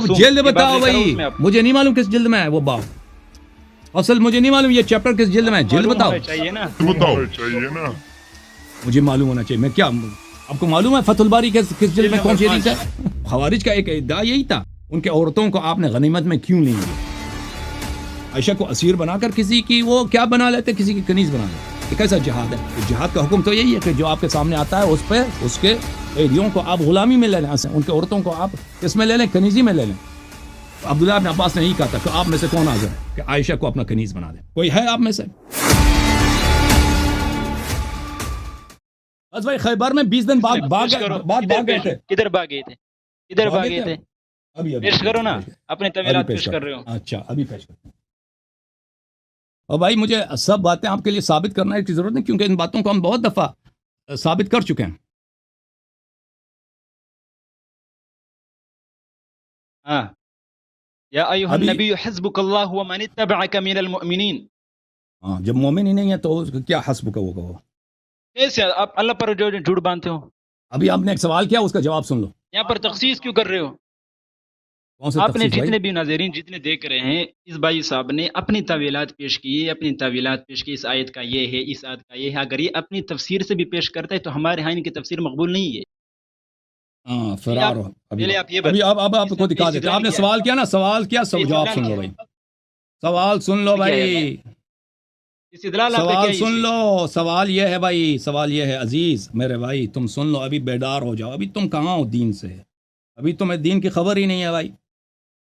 جلد بتاؤ بھائی، مجھے نہیں معلوم کس جلد میں ہے وہ باب، اصل مجھے نہیں معلوم یہ چیپٹر کس جلد میں ہے، جلد بتاؤ چاہیے نا، مجھے معلوم ہونا چاہیے. میں کیا آپ کو معلوم ہے فتح الباری کس جلد میں کون سی حدیث ہے؟ خوارج کا ایک ادعا یہی تھا، ان کے عورتوں کو آپ نے غنیمت میں کیوں نہیں لیا؟ عائشہ کو اسیر بنا کر کسی کی وہ کیا بنا لیتے، کسی کی کنیز بنا لیتے. یہ کیسا جہاد ہے؟ جہاد کا حکم تو یہی ہے کہ جو آپ کے سامنے آتا ہے اس پہ اس کے قیدیوں کو آپ غلامی میں لے لیں، ان کے عورتوں کو آپ کس میں لے لیں؟ کنیزی میں لے لیں. عبداللہ ابن عباس نے یہی کہا تھا کہ آپ میں سے کون حاضر ہے کہ عائشہ کو اپنا کنیز بنا دے؟ کوئی ہے آپ میں سے؟ بس بھائی خیبر میں 20 دن بعد گئے تھے. کدھر بھاگ گئے تھے؟ کدھر بھاگ گئے تھے؟ ابھی پیش کرو نا، اپنے طویلات پیش کر رہے ہو. اچھا ابھی پیش کرتے ہیں. اور بھائی مجھے سب باتیں آپ کے لیے ثابت کرنا کی ضرورت نہیں، کیونکہ ان باتوں کو ہم بہت دفعہ ثابت کر چکے ہیں. ہاں، یا ایھا النبی حسبک اللہ ومن اتبعک من المؤمنین. ہاں، جب مومن ہی نہیں ہے تو کیا حسب کا وہ کہو؟ کیسے آپ اللہ پر جو جھوٹ باندھتے ہو؟ ابھی آپ نے ایک سوال کیا، اس کا جواب سن لو. یہاں پر تخصیص کیوں کر رہے ہو؟ کون سے آپ نے تخصیص بھائی؟ جتنے بھی ناظرین جتنے دیکھ رہے ہیں، اس بھائی صاحب نے اپنی تعویلات پیش کی، اس آیت کا یہ ہے، اس آیت کا یہ ہے. اگر یہ اپنی تفسیر سے بھی پیش کرتا ہے تو ہمارے ہاں ان کی تفسیر مقبول نہیں ہے. ہاں فرار ہو. پہلے آپ یہ ابھی اب آپ کو دکھا دیتے. آپ نے سوال کیا نا، سوال کیا، جواب سن لو بھائی. سوال سن لو بھائی، سوال سن لو. سوال یہ ہے بھائی، سوال یہ ہے عزیز میرے بھائی، تم سن لو، ابھی بیدار ہو جاؤ. ابھی تم کہاں ہو دین سے؟ ابھی تمہیں دین کی خبر ہی نہیں ہے بھائی.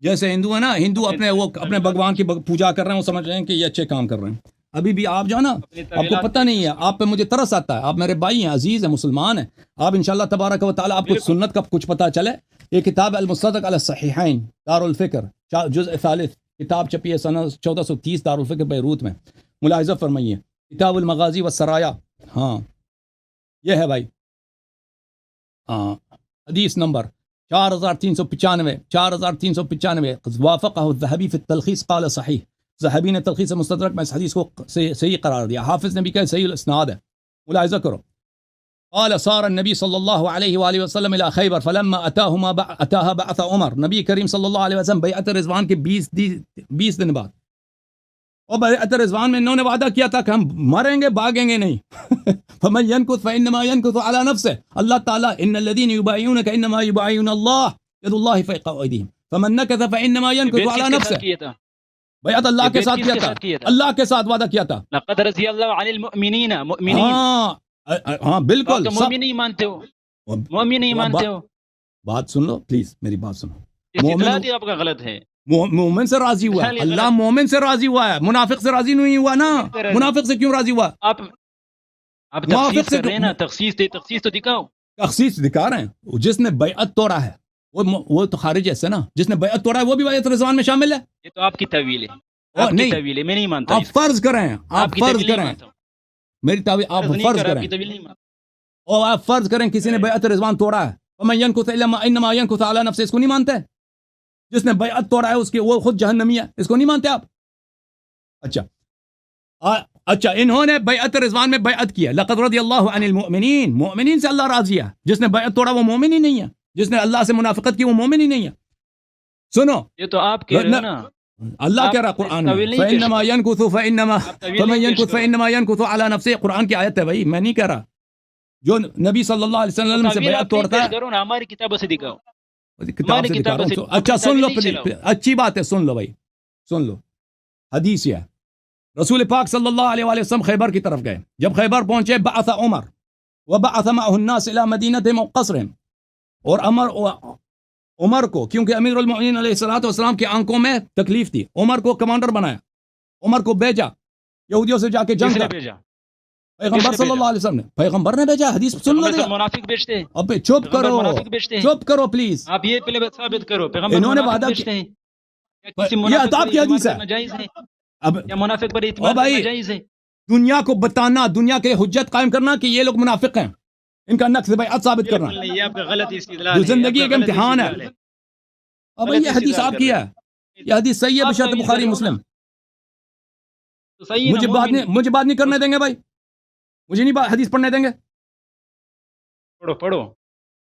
جیسے ہندو ہے نا، ہندو اپنے بھگوان کی پوجا کر رہے ہیں، وہ سمجھ رہے ہیں کہ یہ اچھے کام کر رہے ہیں. ابھی بھی آپ جو ہے نا، آپ کو پتہ نہیں ہے، آپ پہ مجھے ترس آتا ہے. آپ میرے بھائی ہیں، عزیز ہیں، مسلمان ہیں. آپ انشاءاللہ تبارک و تعالی آپ کو سنت کا کچھ پتہ چلے. یہ کتاب المصدق علی الصحیحین دار الفکر جزء ثالث، کتاب چھپی ہے سنہ 1430 دار الفکر بیروت میں. ملاحظہ فرمائیے کتاب المغازی والسرایا. ہاں یہ ہے بھائی. ہاں حدیث نمبر 4395 وافقہ الذہبی فی التلخیص قال صحیح. ذہبی نے تلخیص مستدرک میں اس حدیث کو صحیح قرار دیا. حافظ نے بھی کہا صحیح الاسناد ہے. ملاحظہ کرو. قال صار النبی صلی اللہ علیہ وآلہ وسلم الى خیبر فلما اتاها بعث عمر. نبی کریم صلی اللہ علیہ وسلم بیعت رضوان کے 20 دن بعد، اور بیعت رضوان میں انہوں نے وعدہ کیا تھا کہ ہم مریں گے، بھاگیں گے نہیں. فمن ينكث فانما ينكث على نفسه. اللہ تعالیٰ ان الذين يبايعونك انما يبايعون الله يد الله فوق ايديهم فمن نكث فانما ينكث على نفسه. بیعت اللہ کے ساتھ کیا تھا، اللہ کے ساتھ وعدہ کیا تھا. لقد رضی اللہ عن المؤمنین. مؤمنین، ہاں بالکل. مومن نہیں مانتے ہو، مومن نہیں مانتے ہو. بات سن لو پلیز، میری بات سنو. استدلال آپ کا غلط ہے. مومن سے راضی ہوا ہے اللہ، مومن سے راضی ہوا ہے، منافق سے راضی نہیں ہوا نا. منافق سے کیوں راضی ہوا؟ آپ تخصیص کر رہے ہیں نا، تخصیص تو دکھاؤ. تخصیص دکھا رہے ہیں. جس نے بیعت توڑا ہے وہ تو خارج ہے نا. جس نے بیعت توڑا ہے وہ بھی بیعت رضوان میں شامل ہے. یہ تو آپ کی طویل ہے، آپ کی طویل ہے، میں نہیں مانتا. آپ فرض کریں، آپ فرض کریں میری طویل، آپ فرض کریں اور آپ فرض کریں کسی نے بیعت رضوان توڑا ہے. ومن ينكث انما ينكث على نفسه. اس کو نہیں مانتے؟ جس نے بیعت توڑا ہے اس کی وہ خود جہنمی ہے، اس کو نہیں مانتے آپ؟ اچھا انہوں نے بیعت رضوان میں بیعت کیا. لقد رضی اللہ عن المؤمنین. مومنین سے اللہ راضی ہے. جس نے بیعت توڑا وہ مومن ہی نہیں ہے. جس نے اللہ سے منافقت کی وہ مومن ہی نہیں ہے. سنو، یہ تو آپ کہہ رہے ہو نا، اللہ کہہ رہا قرآن میں فإنما ينكث فمن ينكث فإنما ينكث على نفسه. قرآن کی آیت ہے بھائی، میں نہیں کہہ رہا. جو نبی صلی اللہ علیہ وسلم سے بیعت توڑتا ہے، ہماری کتابوں سے دکھاؤ. کتاب سے دکھا رہا ہوں. اچھا سن لو، اچھی بات ہے، سن لو بھائی، سن لو. حدیث یہ ہے، رسول پاک صلی اللہ علیہ وآلہ وسلم خیبر کی طرف گئے. جب خیبر پہنچے بعث عمر وبعث معه الناس الى مدینہ مقصر. اور عمر کو، کیونکہ امیر المؤمنین علیہ الصلوۃ والسلام کی آنکھوں میں تکلیف تھی، عمر کو کمانڈر بنایا. عمر کو بھیجا یہودیوں سے جا کے جنگ کر. پیغمبر صلی اللہ علیہ وسلم نے، پیغمبر نے بھیجا. حدیث سن لو. منافق بیچتے ہیں. اب چپ کرو، چپ کرو پلیز. آپ یہ پہلے ثابت کرو پیغمبر انہوں نے منافق وعدہ بیچتے ہیں. یہ عطاب کی حدیث ہے. ناجائز ہے اب یا منافق پر اعتماد کرنا جائز ہے؟ دنیا کو بتانا، دنیا کے حجت قائم کرنا کہ یہ لوگ منافق ہیں، ان کا نقص بیعت ثابت کرنا. یہ آپ کا غلط استدلال ہے، زندگی ایک امتحان ہے. اب یہ حدیث آپ کی ہے، یہ حدیث صحیح ہے بشرط بخاری مسلم. مجھے بات نہیں کرنے دیں گے بھائی، مجھے نہیں حدیث پڑھنے دیں گے. پڑھو.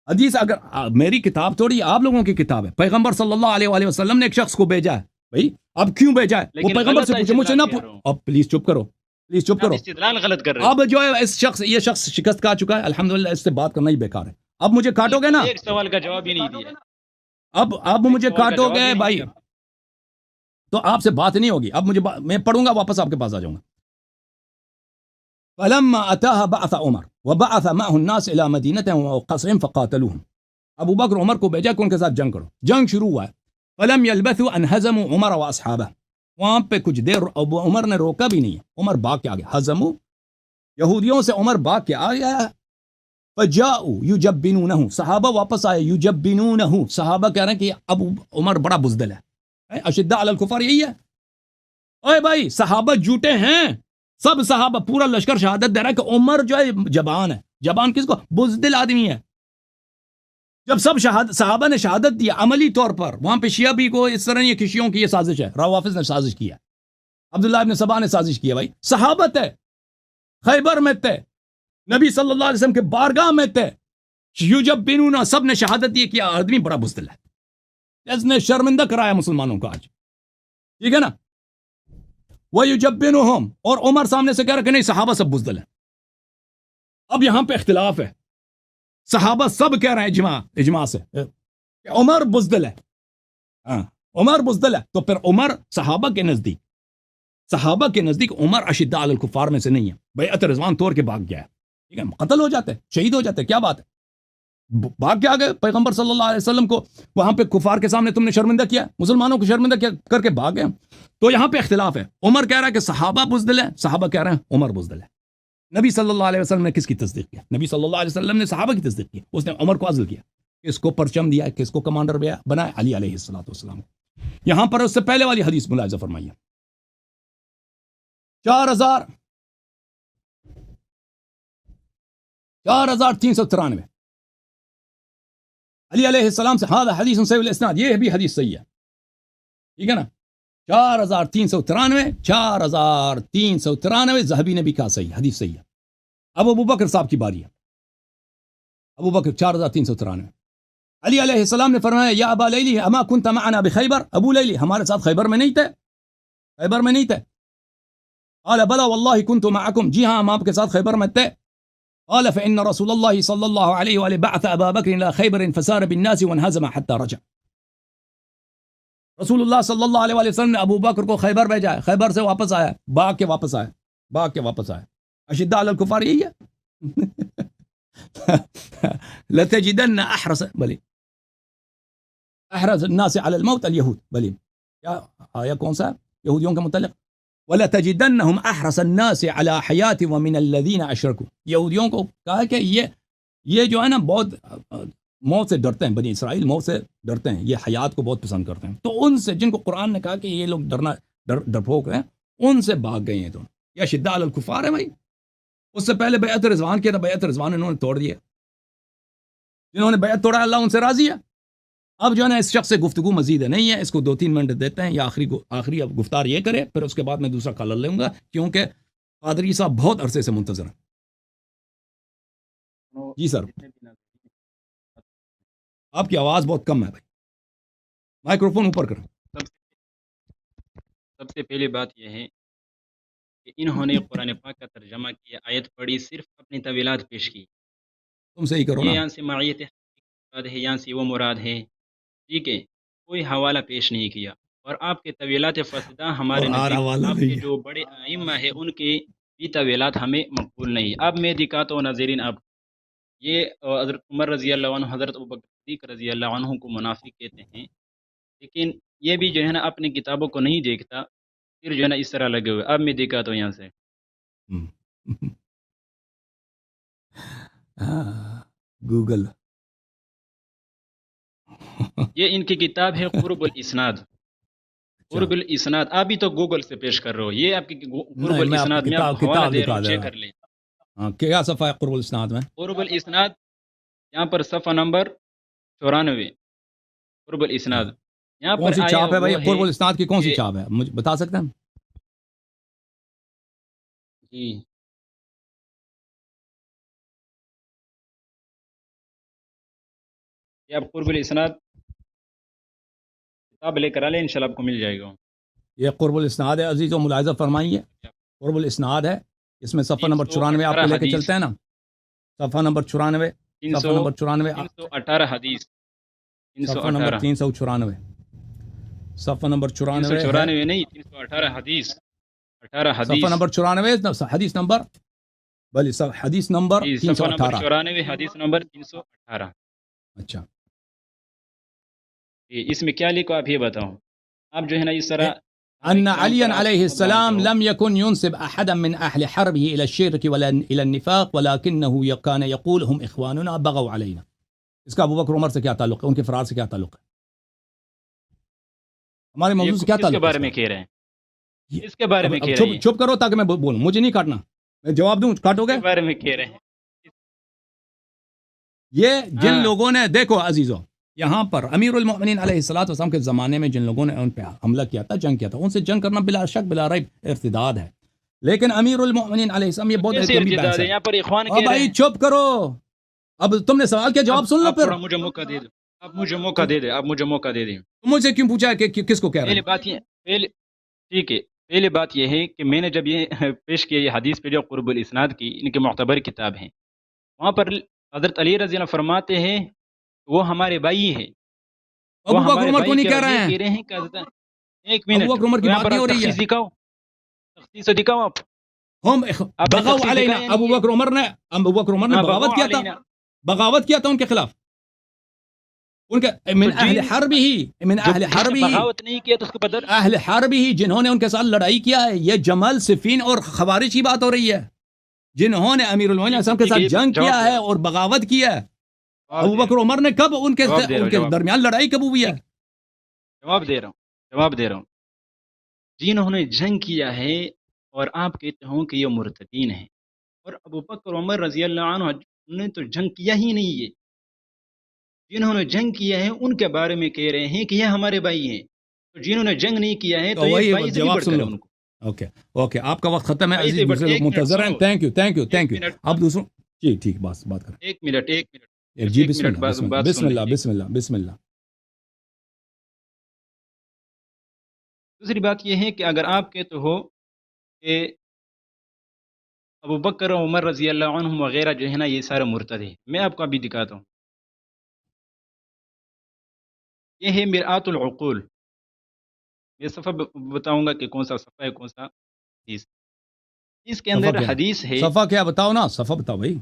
حدیث اگر میری کتاب تھوڑی آپ لوگوں کی کتاب ہے. پیغمبر صلی اللہ علیہ وآلہ وسلم نے ایک شخص کو بھیجا ہے بھائی. اب کیوں بھیجا ہے وہ لیکن پیغمبر غلط سے پوچھے, مجھ سے نہ استدلال کہہ رہا ہوں. اب پلیز چپ کرو, پلیز چپ آپ کرو. استدلال غلط کر رہے ہو. اب جو ہے یہ شخص شکست کھا چکا ہے الحمدللہ, اس سے بات کرنا ہی بیکار ہے. اب مجھے کاٹو گے نا, ایک سوال کا جواب ہی نہیں دیا. اب مجھے کاٹو گے بھائی تو آپ سے بات نہیں ہوگی. اب میں پڑھوں گا, واپس آپ کے پاس آ جاؤں گا. فلما اتاها بعث عمر وبعث معه الناس الى مدينتهم وقصرهم فقاتلوهم. ابو بکر عمر کو بھیجا کہ ان کے ساتھ جنگ کرو. جنگ شروع ہوا ہے. فلم يلبثوا ان هزموا عمر واصحابه. وہاں پہ کچھ دیر ابو عمر نے روکا بھی نہیں ہے, عمر بھاگ کے آگے. ہزموا یہودیوں سے عمر بھاگ کے آ گیا. فجاءوا يجبنونه, صحابہ واپس آئے. يجبنونه, صحابہ کہہ رہے ہیں کہ ابو عمر بڑا بزدل ہے. اشداء علی الکفار یہی ہے. اوے بھائی صحابہ جھوٹے ہیں, سب صحابہ پورا لشکر شہادت دے رہا ہے کہ عمر جو ہے جبان ہے. جبان کس کو؟ بزدل آدمی ہے. جب سب صحابہ نے شہادت دیا عملی طور پر, وہاں پہ شیعہ بھی کو اس طرح یہ شیعوں کی یہ سازش ہے. روافظ نے سازش کیا, عبداللہ ابن سبا نے سازش کیا. بھائی صحابت ہے, خیبر میں تھے, نبی صلی اللہ علیہ وسلم کے بارگاہ میں تھے. یجبنون, سب نے شہادت دی کہ آدمی بڑا بزدل ہے. اس نے شرمندہ کرایا مسلمانوں کو آج, ٹھیک ہے نا. وَيُجَبِّنُهُمْ, اور عمر سامنے سے کہہ رہا کہ نہیں صحابہ سب بزدل ہیں. اب یہاں پہ اختلاف ہے. صحابہ سب کہہ رہے ہیں اجماع سے کہ عمر بزدل ہے. عمر بزدل ہے. تو پھر عمر صحابہ کے نزدیک عمر اشداء علی الکفار میں سے نہیں ہے. بیعت رضوان توڑ کے بھاگ گیا ہے, ٹھیک ہے, قتل ہو جاتے, شہید ہو جاتے, کیا بات ہے. بھاگ کے آگے پیغمبر صلی اللہ علیہ وسلم کو وہاں پہ کفار کے سامنے تم نے شرمندہ کیا, مسلمانوں کو شرمندہ کیا کر کے بھاگ گئے. تو یہاں پہ اختلاف ہے. عمر کہہ رہا ہے کہ صحابہ بزدل ہے, صحابہ کہہ رہے ہیں عمر بزدل ہے. نبی صلی اللہ علیہ وسلم نے کس کی تصدیق کیا؟ نبی صلی اللہ علیہ وسلم نے صحابہ کی تصدیق کی. اس نے عمر کو عزل کیا, کس کو پرچم دیا, کس کو کمانڈر بنایا, علی علیہ السلام. یہاں پر اس سے پہلے والی حدیث ملاحظہ فرمائیے. 4393 علی علیہ السلام سے, ہاں حدیث صحیح الاسناد, یہ بھی حدیث صحیح ہے, ٹھیک ہے نا. 4393 ذہبی نے بھی کہا صحیح, حدیث صحیح ہے. اب ابو بکر صاحب کی باری ہے. ابو بکر 4393. علی علیہ السلام نے فرمایا یا ابا لیلی اما کنت معنا بخیبر, ابو لیلی ہمارے ساتھ خیبر میں نہیں تھے, خیبر میں نہیں تھے. قال بلا والله كنت معكم, جی ہاں ہم آپ کے ساتھ خیبر میں تھے. قال فإن رسول الله صلى الله عليه وآله بعث أبا بكر إلى خيبر فسار بالناس وانهزم حتى رجع. رسول اللہ صلی اللہ علیہ وسلم نے ابو بکر کو خیبر بھیجا ہے, خیبر سے واپس آیا, بھاگ کے واپس آیا. اشداء علی الکفار یہی ہے. لتجدن احرص الناس على الموت اليهود, بلی کیا آیا کون سا یہودیوں کے متعلق, وَلَتَجِدَنَّهُمْ أَحْرَصَ النَّاسِ عَلَى حَيَاتٍ وَمِنَ الَّذِينَ أَشْرَكُوا. یہودیوں کو کہا کہ یہ جو ہے نا بہت موت سے ڈرتے ہیں, بنی اسرائیل موت سے ڈرتے ہیں, یہ حیات کو بہت پسند کرتے ہیں. تو ان سے جن کو قرآن نے کہا کہ یہ لوگ ڈرپوک ہیں, ان سے بھاگ گئے ہیں. تو یہ شدہ علی الکفار ہے بھائی. اس سے پہلے بیعت رضوان کیا تھا, بیعت رضوان انہوں نے توڑ دیا. جنہوں نے بیعت توڑا اللہ ان سے راضی ہے. اب جو ہے نا اس شخص سے گفتگو مزید ہے نہیں ہے, اس کو 2-3 منٹ دیتے ہیں, یا آخری اب گفتار یہ کرے, پھر اس کے بعد میں دوسرا کالر لوں گا, کیونکہ قادری صاحب بہت عرصے سے منتظر ہیں. جی سر, آپ کی آواز بہت کم ہے بھائی, مائکروفون اوپر کریں. سب سے پہلی بات یہ ہے کہ انہوں نے قرآن پاک کا ترجمہ کیا, آیت پڑھی, صرف اپنی طویلات پیش کی. تم صحیح کرو نا, یہ یہاں سے معیت مراد ہے, یہاں سے وہ مراد ہے, ٹھیک ہے, کوئی حوالہ پیش نہیں کیا. اور آپ کے طویلات فاسدہ ہمارے نزدیک آپ کے جو بڑے ائمہ ہیں ان کی بھی طویلات ہمیں مقبول نہیں. اب میں دکھاتا ہوں ناظرین, آپ یہ حضرت عمر رضی اللہ عنہ, حضرت ابوبکر صدیق رضی اللہ عنہ کو منافق کہتے ہیں, لیکن یہ بھی جو ہے نا اپنی کتابوں کو نہیں دیکھتا, پھر جو ہے نا اس طرح لگے ہوئے. اب میں دکھاتا ہوں یہاں سے, گوگل. یہ ان کی کتاب ہے قرب الاسناد. قرب الاسناد, آپ بھی تو گوگل سے پیش کر رہے ہو, یہ آپ کی قرب الاسناد, میں آپ کو حوالہ دے رہا ہوں, چیک کر لیں. کیا صفحہ ہے قرب الاسناد میں؟ قرب الاسناد یہاں پر صفحہ نمبر 94, قرب الاسناد. یہاں کون پر سی آیا چھاپ ہے بھائی, وہ قرب الاسناد کی کون سی کہ چھاپ ہے, مجھے بتا سکتے ہیں؟ جی یہ آپ قرب الاسناد کتاب لے کر آ لیں، انشاءاللہ آپ کو مل جائے گا. یہ قرب الاسناد ہے عزیزو، ملاحظہ فرمائیے، قرب الاسناد ہے، اس میں صفحہ نمبر 94 آپ کو لے کے چلتے ہیں نا، صفحہ نمبر 94، صفحہ نمبر 94، 318 حدیث، صفحہ نمبر 394، صفحہ نمبر 94 394 نہیں 318 حدیث، 18 حدیث، صفحہ نمبر 94 حدیث نمبر، بلی حدیث نمبر صفحہ نمبر 318، 94 حدیث نمبر 318. اچھا اس میں کیا لکھو آپ یہ بتاؤ. آپ جو ہے نا اس طرح أن عليا عليه السلام لم يكن ينسب أحدا من أهل حربه إلى الشرك ولا إلى النفاق، ولكنه كان يقول هم إخواننا بغوا علينا. اس کا ابو بکر عمر سے کیا تعلق ہے؟ ان کے فرار سے کیا تعلق ہے؟ ہمارے موضوع سے کیا تعلق ہے؟ اس کے بارے میں کہہ رہے ہیں، اس کے بارے میں کہہ رہے ہیں. چپ کرو تاکہ میں بولوں، مجھے نہیں کاٹنا، میں جواب دوں، کاٹو گے؟ اس کے بارے میں کہہ رہے ہیں. یہ جن لوگوں نے، دیکھو عزیزو، یہاں پر امیر المؤمنین علیہ الصلوۃ والسلام کے زمانے میں جن لوگوں نے ان پہ حملہ کیا تھا، جنگ کیا تھا، ان سے جنگ کرنا بلا شک بلا ریب ارتداد ہے. لیکن امیر المؤمنین علیہ السلام، یہ بہت لمبی بحث ہے. یہاں پر اخوان کہہ رہے بھائی ہیں. چپ کرو، اب تم نے سوال کیا، جواب سن لو پھر. مجھے موقع دے دو، آپ مجھے موقع دے دیں، آپ مجھے موقع دے دیں. تم مجھ سے کیوں پوچھا ہے کہ کس کو کہہ رہے پہلی ہیں؟ بات یہ ٹھیک ہے، پہلی بات یہ ہے کہ میں نے جب یہ پیش کیا یہ حدیث پہ جو قرب الاسناد کی ان کی معتبر کتاب ہے، وہاں پر حضرت علی رضی اللہ فرماتے ہیں وہ ہمارے بھائی ہیں. ابو بکر عمر کو نہیں کہہ رہے ہیں. ایک منٹ، ابو بکر عمر کی بات نہیں ہو رہی ہے. تخصیص سے دکھاؤ آپ. ہم بغوا علینا، ابو بکر عمر نے بغاوت کیا تھا، بغاوت کیا تھا ان کے خلاف، ان کے من اہل حرب ہی بغاوت نہیں کیا تو اس کو بدر اہل حرب ہی جنہوں نے ان کے ساتھ لڑائی کیا ہے. یہ جمل، صفین اور خوارج کی بات ہو رہی ہے، جنہوں نے امیر المومنین کے ساتھ جنگ کیا ہے اور بغاوت کیا ہے. ابو بکر عمر نے کب ان کے درمیان لڑائی کب ہوئی ہے؟ جواب دے رہا ہوں. جنہوں نے جنگ کیا ہے اور آپ کہتے ہوں کہ یہ مرتدین ہیں، اور ابو بکر عمر رضی اللہ عنہ نے تو جنگ کیا ہی نہیں ہے. جنہوں نے جنگ کیا ہے ان کے بارے میں کہہ رہے ہیں کہ یہ ہمارے بھائی ہیں، تو جنہوں نے جنگ نہیں کیا ہے تو یہ بھائی سے جواب بڑھ کر ان کو. اوکے آپ کا وقت ختم ہے عزیز، منتظر ہیں. Thank you. اب دوسروں جی ٹھیک، بات کریں. ایک منٹ جی بسم اللہ. دوسری بات یہ ہے کہ اگر آپ کہتے ہو کہ ابو بکر و عمر رضی اللہ عنہم وغیرہ جو ہے نا یہ سارے مرتد ہیں، میں آپ کو ابھی دکھاتا ہوں. یہ ہے مرآت العقول. یہ صفحہ بتاؤں گا کہ کون سا صفحہ ہے، کون سا حدیث. اس کے اندر حدیث ہے. صفحہ کیا بتاؤ نا، صفحہ بتاؤ بھائی،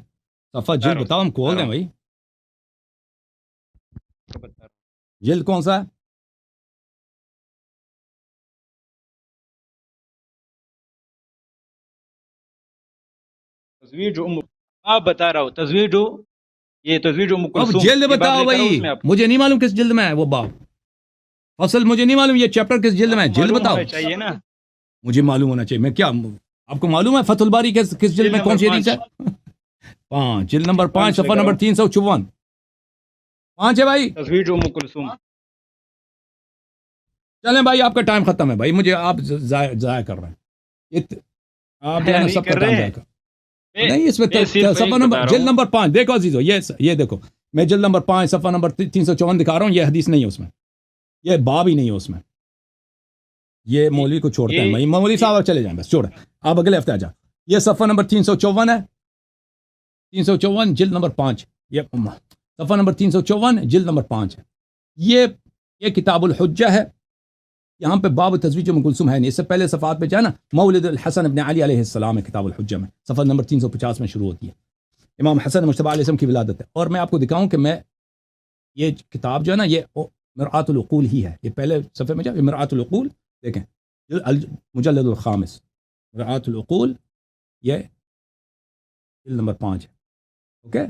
صفحہ جلد بتاؤ، ہم کھول دیں بھائی. جلد کون سا ہے؟ تصویر جو آپ بتا رہا ہوں، تصویر جو ام کلثوم. اب جلد بتاؤ بھائی، مجھے نہیں معلوم کس جلد میں ہے وہ باب، اصل مجھے نہیں معلوم یہ چیپٹر کس جلد میں ہے. جلد بتاؤ چاہیے نا، مجھے معلوم ہونا چاہیے. میں کیا آپ کو معلوم ہے فتح الباری کس جلد میں کون سی حدیث ہے؟ 5، جلد نمبر 5، صفحہ نمبر 354. 5 ہے بھائی. تصویر جو ام کلثوم. چلیں بھائی، آپ کا ٹائم ختم ہے بھائی، مجھے آپ ضائع کر رہے ہیں. آپ جو ہے نا سب کا ٹائم ضائع کر نہیں. اس میں صفحہ نمبر جلد نمبر 5 دیکھو عزیزو، یہ دیکھو، میں جلد نمبر 5 صفحہ نمبر 354 دکھا رہا ہوں. یہ حدیث نہیں ہے اس میں، یہ باب ہی نہیں ہے اس میں. یہ مولوی کو چھوڑتے ہیں بھائی، مولوی صاحب چلے جائیں، بس چھوڑیں، آپ اگلے ہفتے آ جائیں. یہ صفحہ نمبر 354 ہے، 354 جلد نمبر 5. یہ صفحہ نمبر 354 جلد نمبر 5 ہے. یہ کتاب الحجہ ہے. یہاں پہ باب تزویج ام کلثوم ہے نہیں. اس سے پہلے صفحات پہ جانا مولد الحسن ابن علی علیہ السلام ہے کتاب الحجہ میں، صفحہ نمبر 350 میں شروع ہوتی ہے. امام حسن مجتبی علیہ السلام کی ولادت ہے. اور میں آپ کو دکھاؤں کہ میں یہ کتاب جو ہے نا یہ مرآت العقول ہی ہے. یہ پہلے صفحے میں جاؤ، مرآت العقول دیکھیں، مجلد الخامس، مرآت العقول، یہ جلد نمبر 5 ہے. اوکے،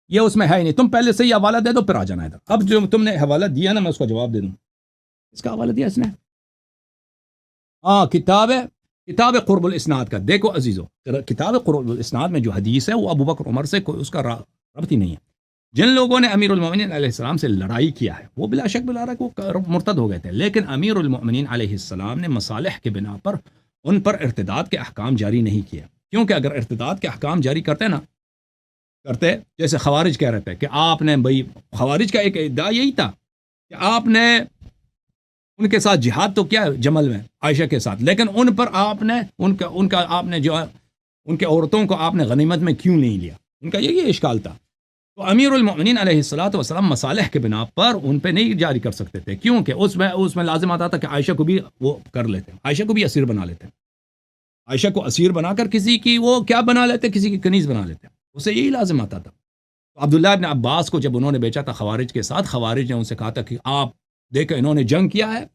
یہ اس میں ہے ہی نہیں. تم پہلے سے ہی حوالہ دے دو، پھر آ جانا ادھر. اب جو تم نے حوالہ دیا نا میں اس کا جواب دے دوں. اس کا حوالہ دیا اس نے، کتاب قرب الاسناد کا. دیکھو عزیزو، کتاب قرب الاسناد میں جو حدیث ہے وہ ابو بکر عمر سے کوئی اس کا ربط ہی نہیں ہے. جن لوگوں نے امیر المؤمنین علیہ السلام سے لڑائی کیا ہے وہ بلا شک بلا رہا ہے کہ وہ مرتد ہو گئے تھے، لیکن امیر المؤمنین علیہ السلام نے مصالح کے بنا پر ان پر ارتداد کے احکام جاری نہیں کیے. کیونکہ اگر ارتداد کے احکام جاری کرتے نا کرتے جیسے خوارج کہہ رہے تھے کہ آپ نے بھائی، خوارج کا ایک ادعا یہی تھا کہ آپ نے ان کے ساتھ جہاد تو کیا جمل میں عائشہ کے ساتھ، لیکن ان پر آپ نے ان کا آپ نے جو ہے ان کے عورتوں کو آپ نے غنیمت میں کیوں نہیں لیا؟ ان کا یہی اشکال تھا۔ تو امیر المؤمنین علیہ الصلوۃ والسلام مصالح کے بنا پر ان پہ نہیں جاری کر سکتے تھے، کیونکہ اس میں لازم آتا تھا کہ عائشہ کو بھی وہ کر لیتے، عائشہ کو بھی اسیر بنا لیتے، عائشہ کو اسیر بنا کر کسی کی وہ کیا بنا لیتے، کسی کی کنیز بنا لیتے، اسے یہی لازم آتا تھا۔ تو عبداللہ ابن عباس کو جب انہوں نے بیچا تھا خوارج کے ساتھ، خوارج نے ان سے کہا تھا کہ آپ دیکھیں انہوں نے جنگ کیا ہے،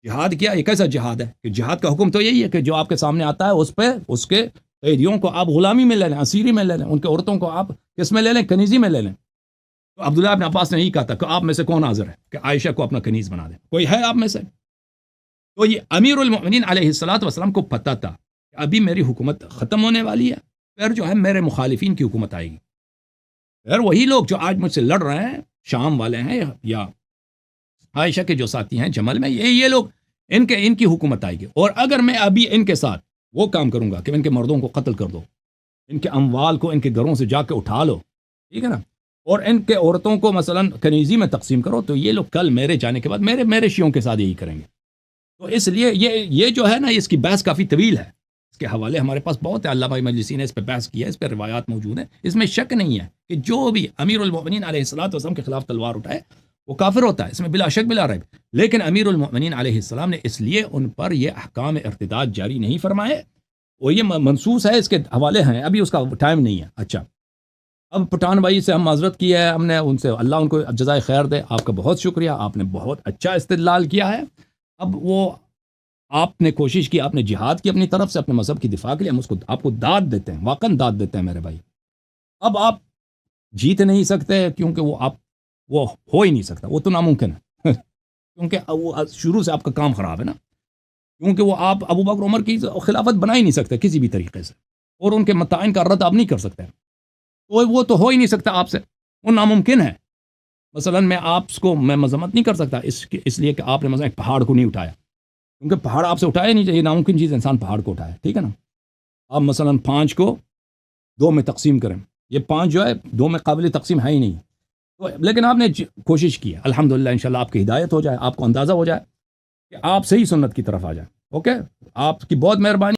جہاد کیا، یہ کیسا جہاد ہے؟ کہ جہاد کا حکم تو یہی ہے کہ جو آپ کے سامنے آتا ہے اس پہ اس کے قیدیوں کو آپ غلامی میں لے لیں، اسیری میں لے لیں، ان کے عورتوں کو آپ کس میں لے لیں؟ کنیزی میں لے لیں۔ تو عبداللہ ابن عباس نے یہی کہا تھا کہ آپ میں سے کون حاضر ہے کہ عائشہ کو اپنا کنیز بنا دے؟ کوئی ہے آپ میں سے؟ تو یہ امیر المؤمنین علیہ الصلوۃ والسلام کو پتہ تھا کہ ابھی میری حکومت ختم ہونے والی ہے، پھر جو ہے میرے مخالفین کی حکومت آئے گی، پھر وہی لوگ جو آج مجھ سے لڑ رہے ہیں، شام والے ہیں یا عائشہ کے جو ساتھی ہیں جمل میں، یہ لوگ ان کی حکومت آئے گی۔ اور اگر میں ابھی ان کے ساتھ وہ کام کروں گا کہ ان کے مردوں کو قتل کر دو، ان کے اموال کو ان کے گھروں سے جا کے اٹھا لو، ٹھیک ہے نا، اور ان کے عورتوں کو مثلا کنیزی میں تقسیم کرو، تو یہ لوگ کل میرے جانے کے بعد میرے شیعوں کے ساتھ یہی کریں گے۔ تو اس لیے یہ جو ہے نا، اس کی بحث کافی طویل ہے، اس کے حوالے ہمارے پاس بہت ہے، علامہ مجلسی نے اس پہ بحث کیا ہے، اس پہ روایات موجود ہیں، اس میں شک نہیں ہے کہ جو بھی امیر المؤمنین علیہ الصلوۃ والسلام کے خلاف تلوار اٹھائے وہ کافر ہوتا ہے، اس میں بلا شک بلا ریب۔ لیکن امیر المؤمنین علیہ السلام نے اس لیے ان پر یہ احکام ارتداد جاری نہیں فرمائے، وہ یہ منصوص ہے، اس کے حوالے ہیں، ابھی اس کا ٹائم نہیں ہے۔ اچھا، اب پٹھان بھائی سے ہم معذرت کی ہے، ہم نے ان سے، اللہ ان کو جزائے خیر دے، آپ کا بہت شکریہ، آپ نے بہت اچھا استدلال کیا ہے۔ اب وہ آپ نے کوشش کی، آپ نے جہاد کی اپنی طرف سے، اپنے مذہب کی دفاع کے لیے، ہم آپ کو داد دیتے ہیں، واقعاً داد دیتے ہیں میرے بھائی۔ اب آپ جیت نہیں سکتے کیونکہ وہ ہو ہی نہیں سکتا، وہ تو ناممکن ہے کیونکہ وہ شروع سے آپ کا کام خراب ہے نا، کیونکہ وہ آپ ابو بکر عمر کی خلافت بنا ہی نہیں سکتے کسی بھی طریقے سے، اور ان کے متعین کا رد آپ نہیں کر سکتے، تو وہ تو ہو ہی نہیں سکتا آپ سے، وہ ناممکن ہے۔ مثلا میں مذمت نہیں کر سکتا اس لیے کہ آپ نے مثلا ایک پہاڑ کو نہیں اٹھایا، کیونکہ پہاڑ آپ سے اٹھایا نہیں چاہیے، ناممکن چیز انسان پہاڑ کو اٹھایا، ٹھیک ہے نا۔ آپ مثلا 5 کو 2 میں تقسیم کریں، یہ 5 جو ہے 2 میں قابل تقسیم ہے ہی نہیں، تو لیکن آپ نے کوشش کی ہے، الحمدللہ، انشاءاللہ آپ کی ہدایت ہو جائے، آپ کو اندازہ ہو جائے کہ آپ صحیح سنت کی طرف آ جائیں۔ اوکے، آپ کی بہت مہربانی۔